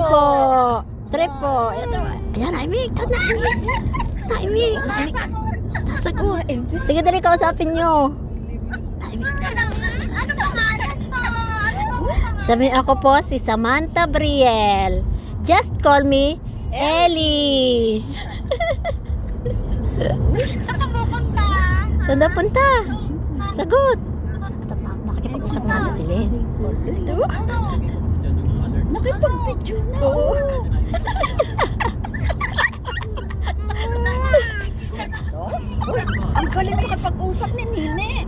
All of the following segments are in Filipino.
po. Trip po. Ayan, Naimik. Naimik. Nasa ko. Sige, dali kausapin nyo. Sabi ako po si Samantha Briel. Just call me Ellie. Saan na punta? Sagot. Nakikipag-usap nga na sila. Ito. Nakipag-video na. Ang galing makipag-usap ni Nene.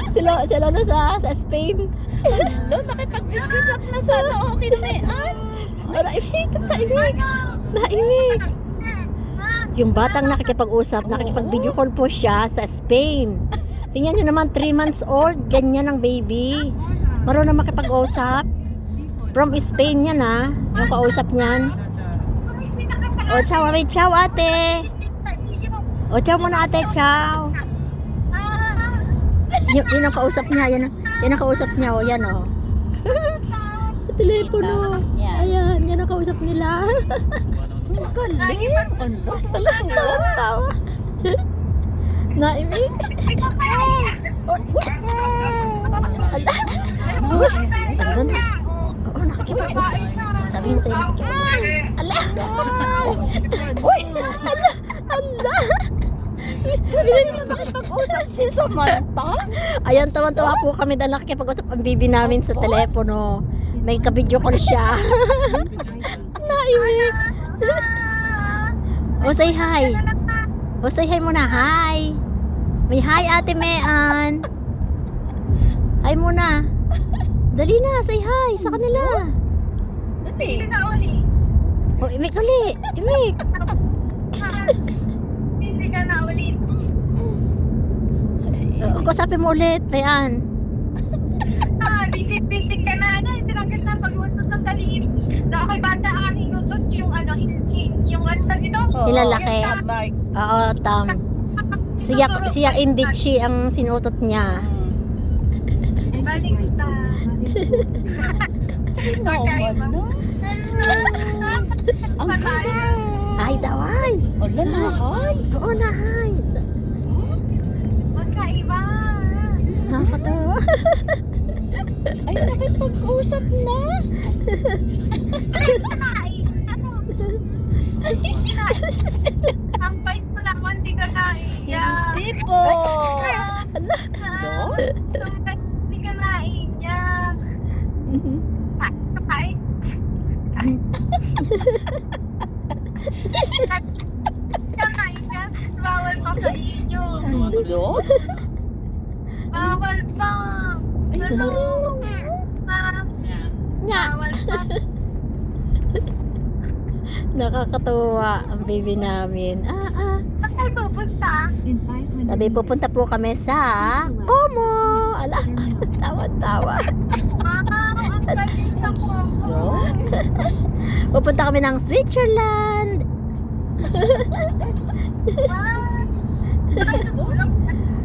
Sila na sa Spain. Nakipag-video na sa kinumian. Naimik. Yung batang nakikipag-usap, nakikipag-video call po siya sa Spain. Tingnan nyo naman, 3 months old, ganyan ang baby. Marunong makipag-usap. From Spain yan yung kausap niyan. O, ciao, ciao ate. O, ciao muna ate, ciao. Yun ang kausap niya, yan ang kausap niya, o yan o. Sa telepono. Ayan, yan ang kausap nila. Galing. Ano? Tawa. Naimik. Ano na? Oo, nakikipag-usap. Sabihin sa'yo nakikipag-usap. Ala! Uy! Ala! Galing na nakipag-usap si Samantha. Ayan, tawan-tawa po kami dahil nakikipag-usap ang bibi namin sa telepono. May ka-video call siya. Naimik. O, say hi. O, say hi muna. Hi. May hi, Ate Mean. Hi muna. Dali na, say hi sa kanila. Dali. O, imik uli. Imik. Busy ka na ulit. O, kusapin mo ulit. Ayan. Busy ka na. Tinanggal na pag-uusap ng kalim. Na ako'y bata ang hinusot yung yung ano dito. Nilalaki. Like, Oo, siya Indichi ang sinutot niya. Balik kita. naman na. Ang galing. Ay, daw ay. Ala na, hi. Oo na, hi. Magkaiba. Nakakatawa. Ay, nakipag-usap na. Ang bait mo naman, di ka naiyak. Hindi po. Di ka naiyak. Ay. Bawal pa sa inyo. Ano? Bawal pa. Hello. Ma'am. Nya. Bawal pa. Nakakatawa ang baby namin. Saan tayo pupunta? Sabi, pupunta po kami sa Como. Ala, tawa-tawa. Ang galing sa Congo. Pupunta kami ng Switzerland.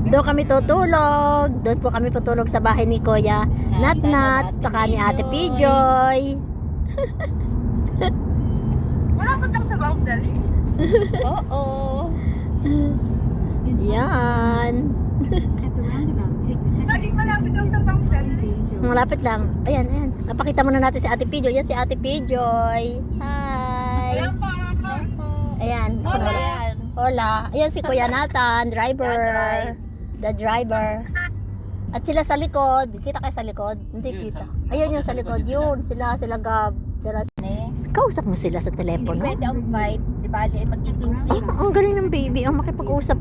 Doon kami tutulog. Doon po kami tutulog sa bahay ni Kuya Nat saka ni Ate Pijoy. Wala ko lang sa boundary. Oo. Yan. Lagi malapit lang sa boundary. Malapit lang. Ayan. Napakita muna natin si Ate Pijoy. Yan si Ate Pijoy. Hi. Ayan. Hola. Ayan si Kuya Nathan, driver. The driver. At sila sa likod. Kita kayo sa likod? Hindi kita. Ayun yung sa likod. Yun. Sila Gab. Kausap mo sila sa telepono. Pwede ang vibe. Di ba? Mag-ibig Ang galing ng baby. Ang makipag-usap